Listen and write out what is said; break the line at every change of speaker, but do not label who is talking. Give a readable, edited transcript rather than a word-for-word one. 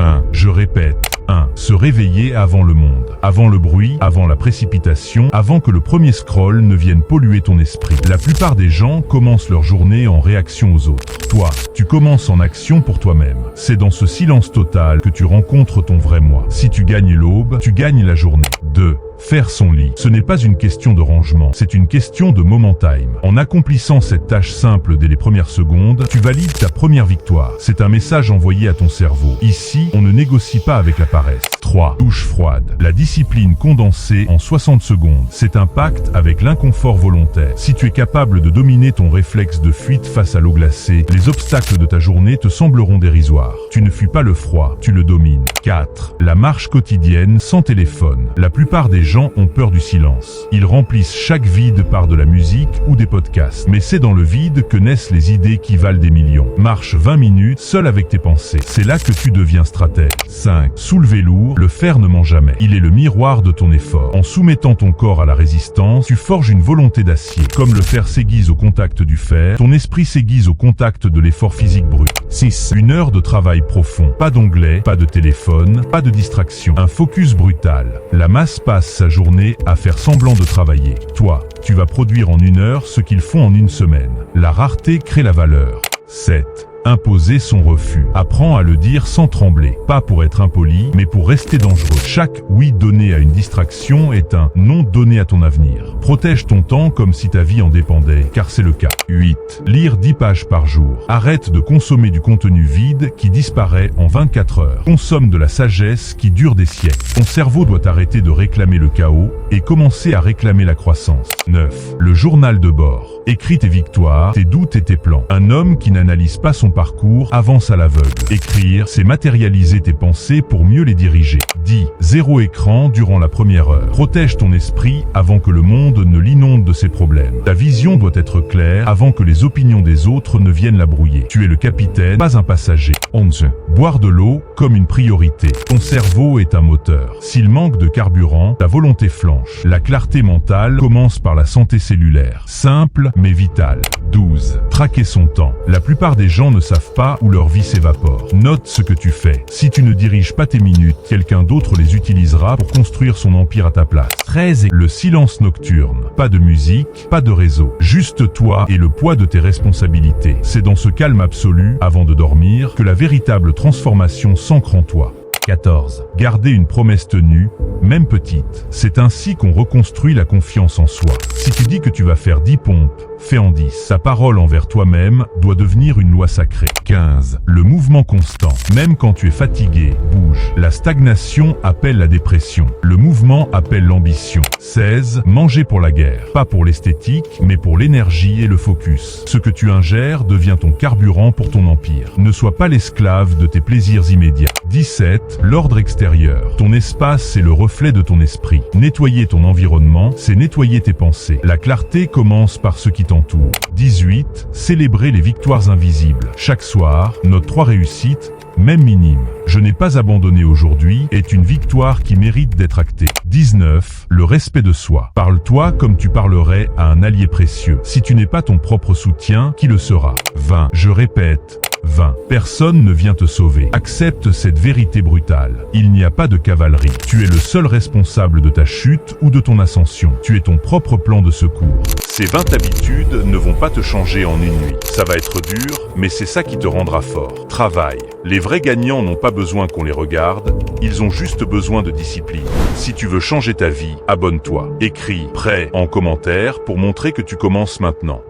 1. Je répète. 1. Se réveiller avant le monde, avant le bruit, avant la précipitation, avant que le premier scroll ne vienne polluer ton esprit. La plupart des gens commencent leur journée en réaction aux autres. Toi, tu commences en action pour toi-même. C'est dans ce silence total que tu rencontres ton vrai moi. Si tu gagnes l'aube, tu gagnes la journée. 2. Faire son lit. Ce n'est pas une question de rangement, c'est une question de moment time. En accomplissant cette tâche simple dès les premières secondes, tu valides ta première victoire. C'est un message envoyé à ton cerveau. Ici, on ne négocie pas avec la paresse. 3. Douche froide. La discipline condensée en 60 secondes. C'est un pacte avec l'inconfort volontaire. Si tu es capable de dominer ton réflexe de fuite face à l'eau glacée, les obstacles de ta journée te sembleront dérisoires. Tu ne fuis pas le froid, tu le domines. 4. La marche quotidienne sans téléphone. La plupart des gens ont peur du silence. Ils remplissent chaque vide par de la musique ou des podcasts. Mais c'est dans le vide que naissent les idées qui valent des millions. Marche 20 minutes seul avec tes pensées. C'est là que tu deviens stratège. 5. Soulever lourd, le fer ne ment jamais. Il est le miroir de ton effort. En soumettant ton corps à la résistance, tu forges une volonté d'acier. Comme le fer s'aiguise au contact du fer, ton esprit s'aiguise au contact de l'effort physique brut. 6. Une heure de travail profond. Pas d'onglet, pas de téléphone, pas de distraction. Un focus brutal. La masse passe sa journée à faire semblant de travailler. Toi, tu vas produire en 1 heure ce qu'ils font en 1 semaine. La rareté crée la valeur. 7. Imposer son refus. Apprends à le dire sans trembler. Pas pour être impoli, mais pour rester dangereux. Chaque oui donné à une distraction est un non donné à ton avenir. Protège ton temps comme si ta vie en dépendait, car c'est le cas. 8. Lire 10 pages par jour. Arrête de consommer du contenu vide qui disparaît en 24 heures. Consomme de la sagesse qui dure des siècles. Ton cerveau doit arrêter de réclamer le chaos et commencer à réclamer la croissance. 9. Le journal de bord. Écris tes victoires, tes doutes et tes plans. Un homme qui n'analyse pas son parcours avance à l'aveugle. Écrire, c'est matérialiser tes pensées pour mieux les diriger. 10. Zéro écran durant la première heure. Protège ton esprit avant que le monde ne l'inonde de ses problèmes. Ta vision doit être claire avant que les opinions des autres ne viennent la brouiller. Tu es le capitaine, pas un passager. 11. Boire de l'eau comme une priorité. Ton cerveau est un moteur. S'il manque de carburant, ta volonté flanche. La clarté mentale commence par la santé cellulaire. Simple, mais vitale. 12. Traquer son temps. La plupart des gens ne savent pas où leur vie s'évapore. Note ce que tu fais. Si tu ne diriges pas tes minutes, quelqu'un d'autre les utilisera pour construire son empire à ta place. 13. Le silence nocturne. Pas de musique, pas de réseau. Juste toi et le poids de tes responsabilités. C'est dans ce calme absolu, avant de dormir, que la véritable transformation s'ancre en toi. 14. Garder une promesse tenue, même petite. C'est ainsi qu'on reconstruit la confiance en soi. Si tu dis que tu vas faire 10 pompes, fais en 10. Ta parole envers toi-même doit devenir une loi sacrée. 15. Le mouvement constant. Même quand tu es fatigué, bouge. La stagnation appelle la dépression. Le mouvement appelle l'ambition. 16. Manger pour la guerre. Pas pour l'esthétique, mais pour l'énergie et le focus. Ce que tu ingères devient ton carburant pour ton empire. Ne sois pas l'esclave de tes plaisirs immédiats. 17. L'ordre extérieur. Ton espace, c'est le reflet de ton esprit. Nettoyer ton environnement, c'est nettoyer tes pensées. La clarté commence par ce qui t'entoure. 18. Célébrer les victoires invisibles. Chaque soir, note 3 réussites, même minimes. Je n'ai pas abandonné aujourd'hui est une victoire qui mérite d'être actée. 19. Le respect de soi. Parle-toi comme tu parlerais à un allié précieux. Si tu n'es pas ton propre soutien, qui le sera? 20. Je répète. 20. Personne ne vient te sauver. Accepte cette vérité brutale. Il n'y a pas de cavalerie. Tu es le seul responsable de ta chute ou de ton ascension. Tu es ton propre plan de secours. Ces 20 habitudes ne vont pas te changer en 1 nuit. Ça va être dur, mais c'est ça qui te rendra fort. Travaille. Les vrais gagnants n'ont pas besoin qu'on les regarde, ils ont juste besoin de discipline. Si tu veux changer ta vie, abonne-toi. Écris « Prêt » en commentaire pour montrer que tu commences maintenant.